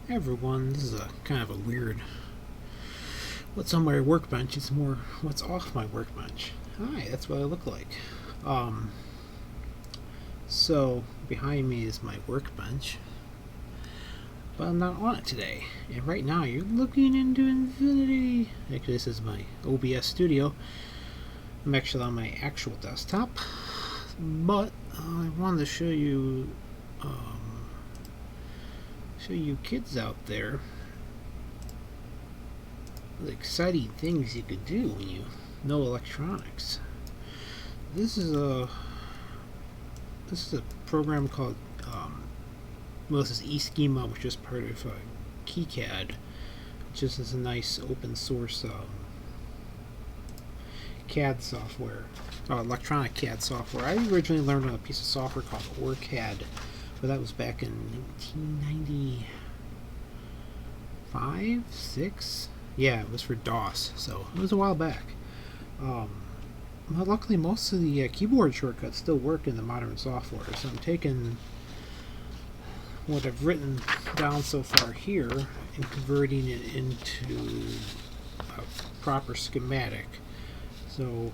Hey everyone, this is a kind of a weird what's on my workbench. It's more what's off my workbench. Hi, that's what I look like. Um, so behind me is my workbench, but I'm not on it today. And right now you're looking into infinity. Actually, this is my OBS studio. I'm actually on my actual desktop, but I wanted to show you kids out there the exciting things you could do when you know electronics. This is a program called this is eSchema, which is part of KiCAD, which is a nice open source CAD software, electronic CAD software. I originally learned on a piece of software called OrCAD, but that was back in 1995, 6. Yeah, it was for DOS, so it was a while back. Well, luckily, most of the keyboard shortcuts still work in the modern software, so I'm taking what I've written down so far here and converting it into a proper schematic. So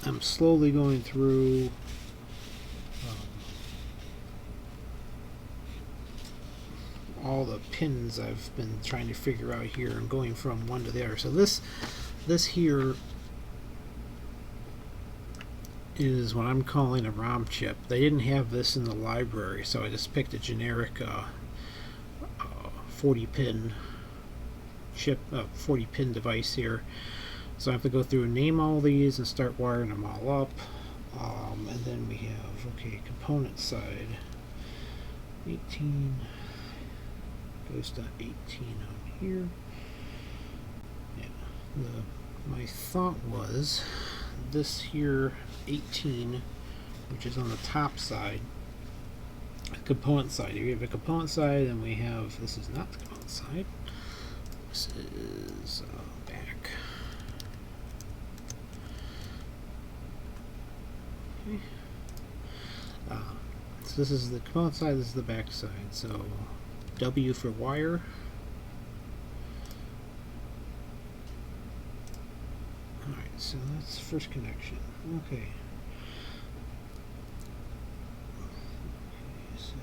I'm slowly going through all the pins I've been trying to figure out here and going from one to the other. So this here is what I'm calling a Rom chip. They didn't have this in the library, so I just picked a generic 40 pin chip, 40 pin device here. So I have to go through and name all these and start wiring them all up. And then we have, okay, component side, 18 goes to 18 on here. Yeah, my thought was this here 18, which is on the top side, component side. Here we have a component side, and we have, this is not the component side, this is back. Okay. So this is the component side, this is the back side. So W for wire. Alright, so that's the first connection. Okay. So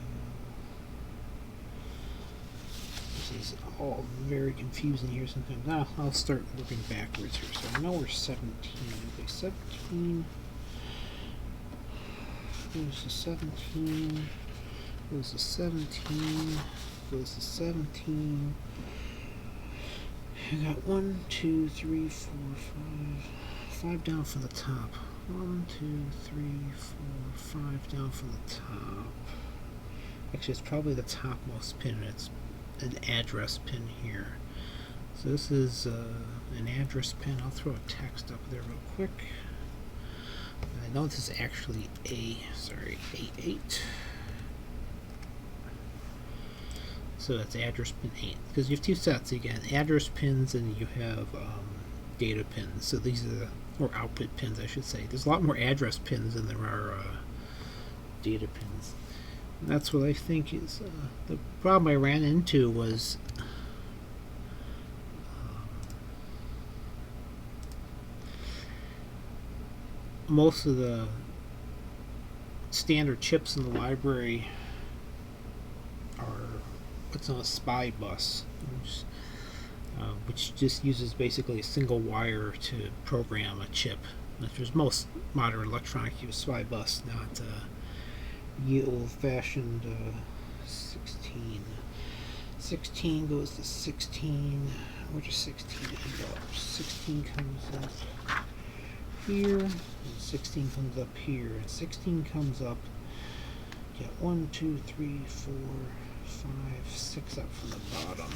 this is all very confusing here sometimes. Now I'll start working backwards here. So I know we're 17. Okay, 17 goes to 17, goes to 17, goes to 17. I got 1, 2, 3, 4, 5 down from the top. 1, 2, 3, 4, 5 down from the top. Actually, it's probably the topmost pin. It's an address pin here. So this is an address pin. I'll throw a text up there real quick. I know this is actually A8. So that's address pin 8. Because you have two sets. You get address pins and you have data pins. So these are or output pins, I should say. There's a lot more address pins than there are data pins. And that's what I think is the problem I ran into was most of the standard chips in the library are what's on a SPI bus, which just uses basically a single wire to program a chip. There's most modern electronics use SPI bus, not the old-fashioned 16. 16 goes to 16. Where does 16 end up? 16 comes up here, and 16 comes up here, and 16 comes up. Get 1, 2, 3, 4, 5, 6 up from the bottom.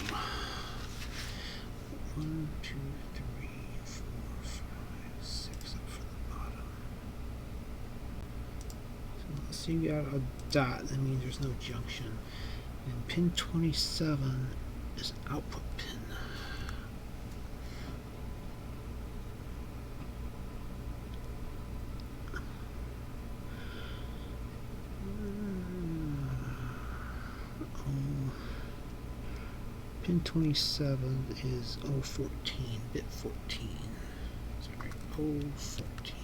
1, 2, 3, 4, 5, 6 up from the bottom. So you got a dot, that means there's no junction. And pin 27 is output pin. Pin 27 is 014, bit 14. Sorry, 014.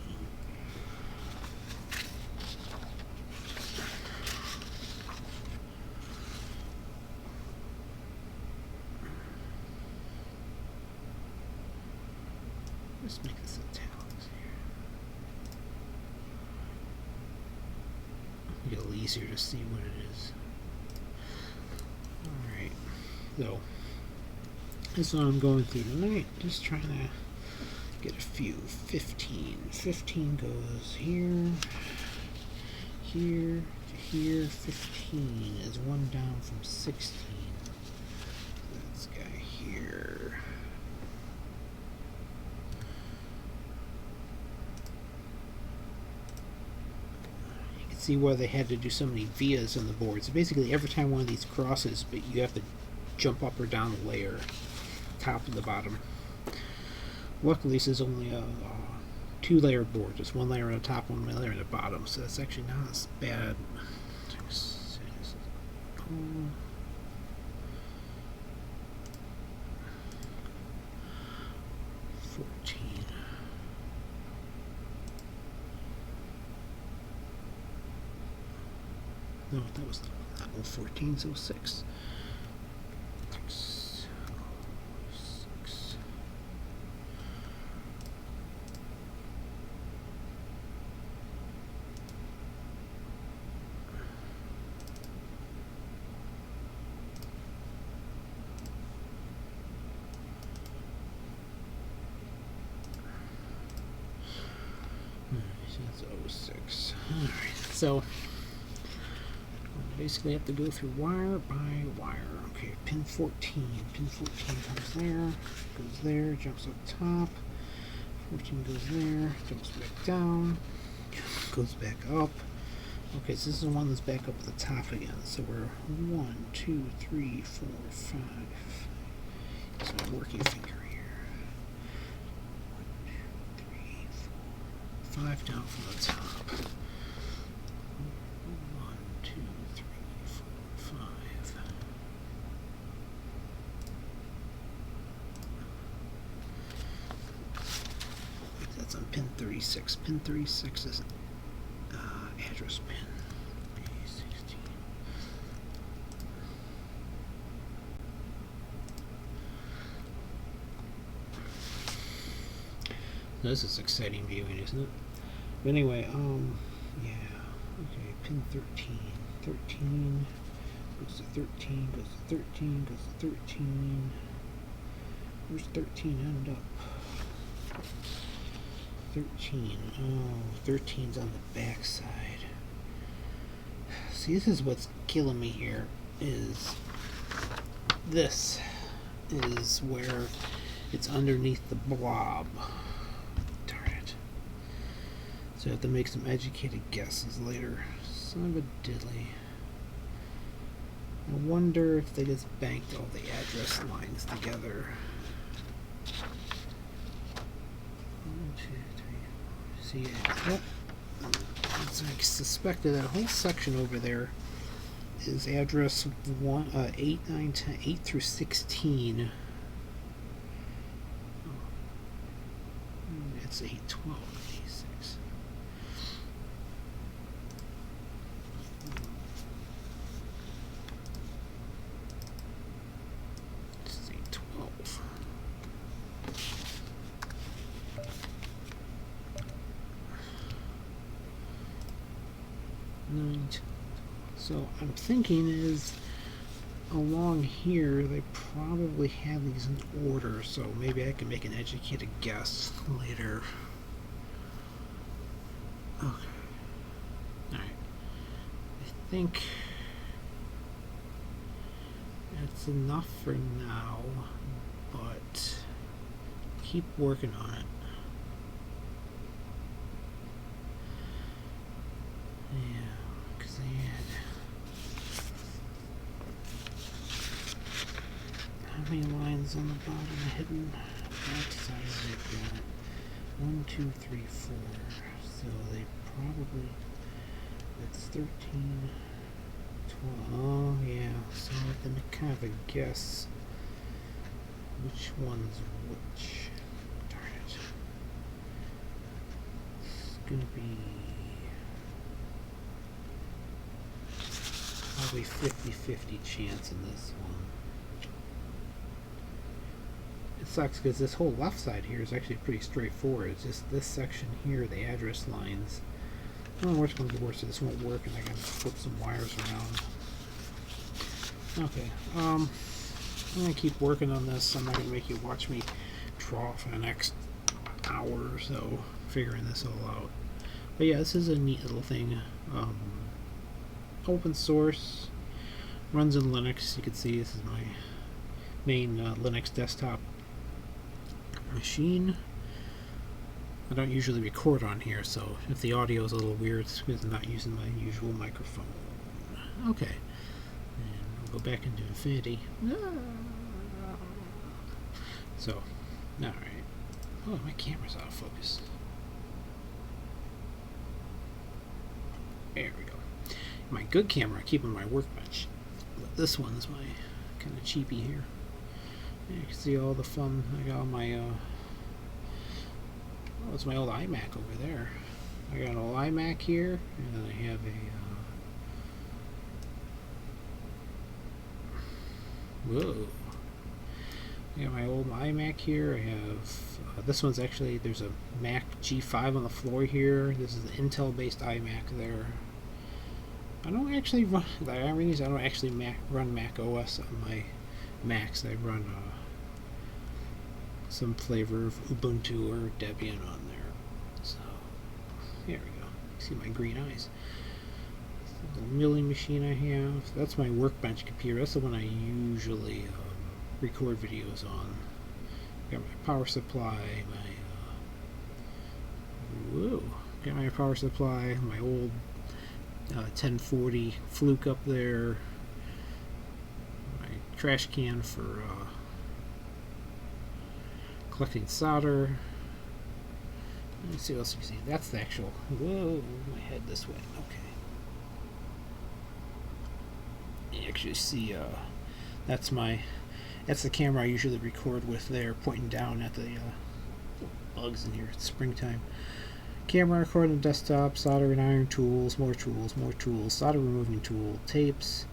Let's make this italics here. Make it a little easier to see what it is. Alright, so this is what I'm going through tonight. Just trying to get a few. 15. 15 goes here, here, to here. 15 is one down from 16. This guy here. See why they had to do so many vias on the board. So basically every time one of these crosses, but you have to jump up or down a layer, top and the bottom. Luckily this is only a two-layer board, just one layer on the top, one layer on the bottom, so that's actually not as bad. 14. No, that was not 014, so 6. 6. That's 06. Alright, so basically have to go through wire by wire. Okay, pin 14. Pin 14 comes there, jumps up top. 14 goes there, jumps back down, goes back up. Okay, so this is the one that's back up at the top again. So we're 1, 2, 3, 4, 5. It's my working finger here. 1, 2, 3, 4, 5 down from the top. 1, 2, 3, 4, 5. That's on pin 36. Pin 36 is address pin. B16. This is exciting viewing, isn't it? But anyway, yeah. Okay, pin 13. 13 goes to 13, goes to 13, goes to 13. Where's 13 end up? 13. Oh, 13's on the back side. See, this is what's killing me here, is this is where it's underneath the blob. Darn it. So I have to make some educated guesses later. Son of a diddly. I wonder if they just banked all the address lines together. 1, 2, 3, 4. See, yep. As I suspected, that whole section over there is address 8, 9, 10, 8 through 16. Oh. It's 8, 12, 86. It's 8, 12. 9, 10. So I'm thinking is along here they probably have these in order, so maybe I can make an educated guess later. Okay. Alright. I think that's enough for now, but keep working on it. Yeah. How many lines on the bottom hidden? Back side they've got 1, 2, 3, 4. So they probably, that's 13, 12. Oh yeah, so I have to make kind of a guess Which one's which? Darn it. It's gonna be probably 50-50 chance in this one. It sucks because this whole left side here is actually pretty straightforward. It's just this section here, the address lines. I don't know which one's worse, so this won't work and I gotta flip some wires around. Okay, I'm gonna keep working on this. I'm not gonna make you watch me draw for the next hour or so, figuring this all out. But yeah, this is a neat little thing. Open source, runs in Linux. You can see this is my main Linux desktop machine. I don't usually record on here, so if the audio is a little weird, it's because I'm not using my usual microphone. Okay, and we'll go back into Infinity. So, alright. Oh, my camera's out of focus. There we go. My good camera I keep on my Workbench, but this one is my kind of cheapy here. You can see all the fun. I got all my oh, it's my old iMac over there. I got an old iMac here, and then I have a whoa. I got my old iMac here. I have this one's actually, there's a Mac G5 on the floor here. This is the Intel based iMac there. I don't actually run the irony is I don't actually run Mac OS on my Macs. I run some flavor of Ubuntu or Debian on there. So here we go. See my green eyes. This little milling machine I have. That's my Workbench computer. That's the one I usually record videos on. Got my power supply. Got my power supply. My old 1040 Fluke up there. My trash can for collecting solder. Let's see what else you can see. That's the actual. Whoa, my head this way. Okay. You actually see. That's the camera I usually record with there, pointing down at the bugs in here. It's springtime. Camera recording desktop, soldering iron tools, more tools, solder removing tool, tapes,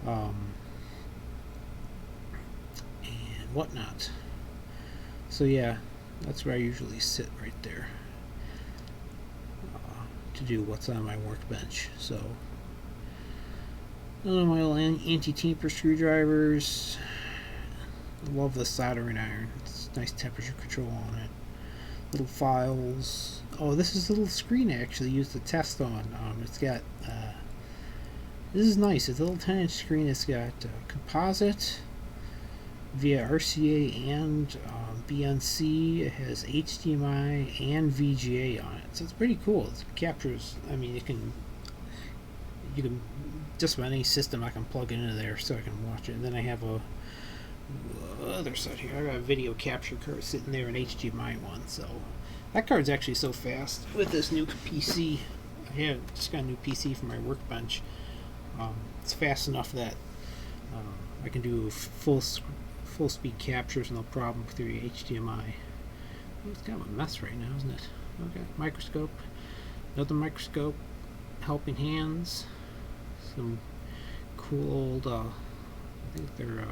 and whatnot. So yeah, that's where I usually sit right there to do what's on my Workbench. So my old anti-tamper screwdrivers. I love the soldering iron. It's nice temperature control on it. Little files. Oh, this is a little screen I actually used to test on. It's got this is nice. It's a little 10-inch screen. It's got composite via RCA and BNC. It has HDMI and VGA on it, so it's pretty cool. It captures. I mean, you can just about any system I can plug into there, so I can watch it. And then I have a other side here. I got a video capture card sitting there, an HDMI one. So that card's actually so fast with this new PC. I just got a new PC for my Workbench. It's fast enough that I can do full speed captures no problem through HDMI. It's kind of a mess right now, isn't it? Okay, microscope, another microscope, helping hands, some cool old I think they're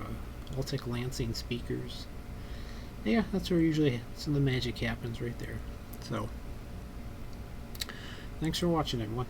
Altec Lansing speakers. Yeah, that's where usually some of the magic happens right there. So thanks for watching, everyone.